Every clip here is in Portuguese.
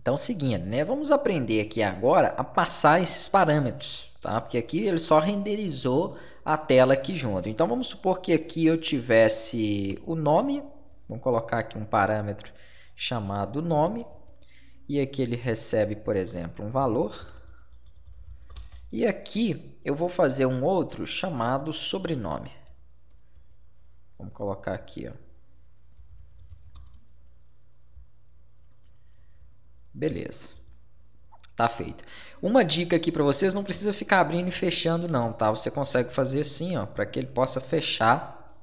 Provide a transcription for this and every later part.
Então, seguindo, né? Vamos aprender aqui agora a passar esses parâmetros, tá? Porque aqui ele só renderizou a tela aqui junto. Então, vamos supor que aqui eu tivesse o nome. Vamos colocar aqui um parâmetro chamado nome. E aqui ele recebe, por exemplo, um valor. E aqui eu vou fazer um outro chamado sobrenome. Vamos colocar aqui, ó. Beleza. Tá feito. Uma dica aqui para vocês, não precisa ficar abrindo e fechando não, tá? Você consegue fazer assim, ó, para que ele possa fechar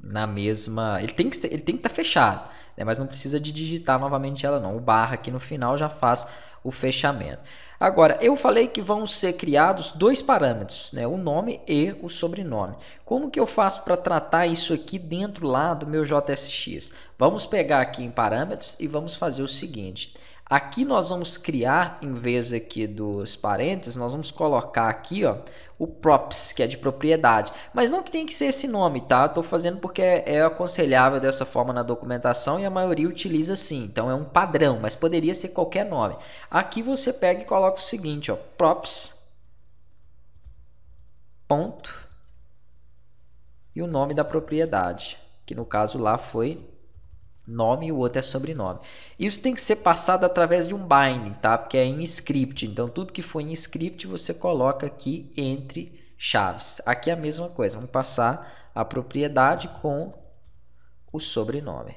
na mesma... Ele tem que estar fechado, né? Mas não precisa de digitar novamente ela não. O barra aqui no final já faz o fechamento. Agora, eu falei que vão ser criados dois parâmetros, né? O nome e o sobrenome. Como que eu faço para tratar isso aqui dentro lá do meu JSX? Vamos pegar aqui em parâmetros e vamos fazer o seguinte. Aqui nós vamos criar, em vez aqui dos parênteses, nós vamos colocar aqui, ó, o props, que é de propriedade. Mas não que tem que ser esse nome, tá? Estou fazendo porque é aconselhável dessa forma na documentação e a maioria utiliza assim. Então é um padrão, mas poderia ser qualquer nome. Aqui você pega e coloca o seguinte, ó, props, ponto, e o nome da propriedade, que no caso lá foi nome e o outro é sobrenome. Isso tem que ser passado através de um binding, tá? Porque é em script. Então, tudo que for em script você coloca aqui entre chaves. Aqui é a mesma coisa. Vamos passar a propriedade com o sobrenome.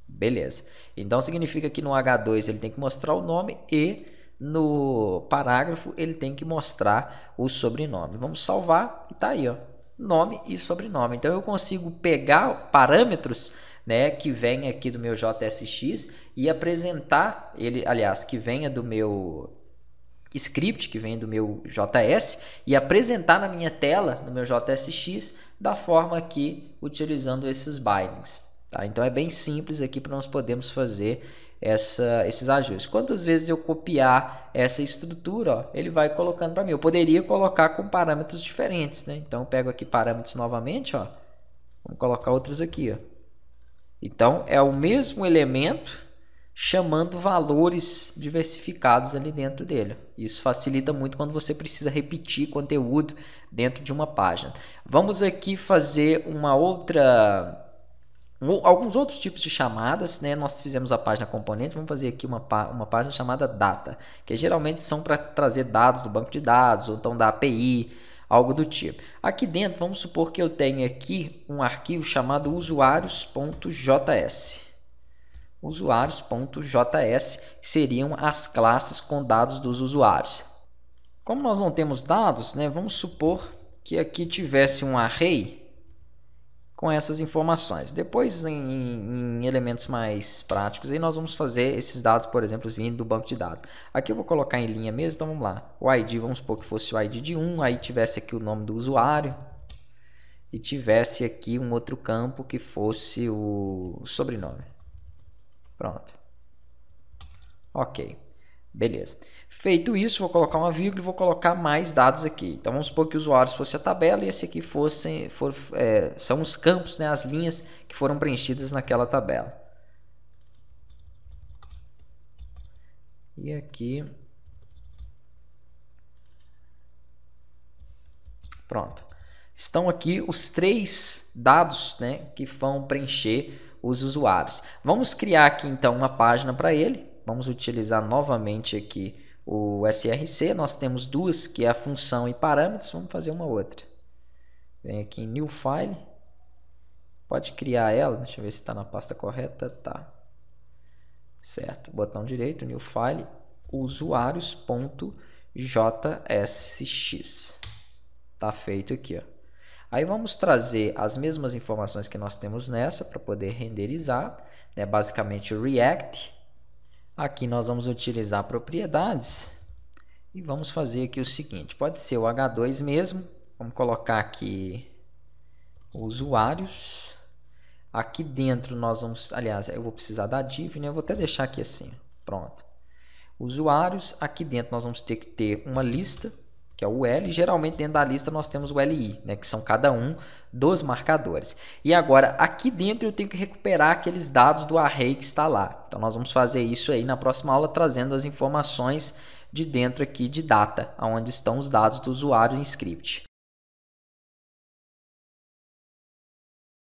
Beleza. Então, significa que no H2 ele tem que mostrar o nome e no parágrafo ele tem que mostrar o sobrenome. Vamos salvar e tá aí, ó. Nome e sobrenome. Então, eu consigo pegar parâmetros, né, que vem aqui do meu JSX e apresentar ele, aliás, que venha do meu script, que vem do meu JS, e apresentar na minha tela, no meu JSX, da forma aqui, utilizando esses bindings. Tá? Então é bem simples aqui para nós podermos fazer esses ajustes. Quantas vezes eu copiar essa estrutura, ó, ele vai colocando para mim. Eu poderia colocar com parâmetros diferentes, né? Então eu pego aqui parâmetros novamente, ó. Vamos colocar outros aqui, ó. Então, é o mesmo elemento chamando valores diversificados ali dentro dele. Isso facilita muito quando você precisa repetir conteúdo dentro de uma página. Vamos aqui fazer alguns outros tipos de chamadas, né? Nós fizemos a página componente, vamos fazer aqui uma página chamada data, que geralmente são para trazer dados do banco de dados, ou então da API, algo do tipo. Aqui dentro, vamos supor que eu tenho aqui um arquivo chamado usuários.js. Usuários.js, que seriam as classes com dados dos usuários. Como nós não temos dados, né, vamos supor que aqui tivesse um array com essas informações. Depois, em elementos mais práticos, aí nós vamos fazer esses dados, por exemplo, vindo do banco de dados. Aqui eu vou colocar em linha mesmo, então vamos lá. O ID, vamos supor que fosse o ID de 1, aí tivesse aqui o nome do usuário e tivesse aqui um outro campo que fosse o sobrenome. Pronto. Ok. Beleza. Feito isso, vou colocar uma vírgula e vou colocar mais dados aqui. Então, vamos supor que os usuários fosse a tabela e esse aqui são os campos, né, as linhas que foram preenchidas naquela tabela. E aqui... Pronto. Estão aqui os três dados, né, que vão preencher os usuários. Vamos criar aqui, então, uma página para ele. Vamos utilizar novamente aqui o src, nós temos duas, que é a função e parâmetros. Vamos fazer uma outra. Vem aqui em New File. Pode criar ela. Deixa eu ver se está na pasta correta. Tá. Certo. Botão direito, New File, usuários.jsx. Tá feito aqui, ó. Aí vamos trazer as mesmas informações que nós temos nessa para poder renderizar, né? Basicamente o React. Aqui nós vamos utilizar propriedades e vamos fazer aqui o seguinte, pode ser o H2 mesmo, vamos colocar aqui usuários, aqui dentro nós vamos, aliás, eu vou precisar da div, né? Eu vou até deixar aqui assim, pronto. Usuários, aqui dentro nós vamos ter que ter uma lista, que é o L. Geralmente dentro da lista nós temos o LI, né, que são cada um dos marcadores. E agora aqui dentro eu tenho que recuperar aqueles dados do array que está lá. Então nós vamos fazer isso aí na próxima aula, trazendo as informações de dentro aqui de data, onde estão os dados do usuário em script.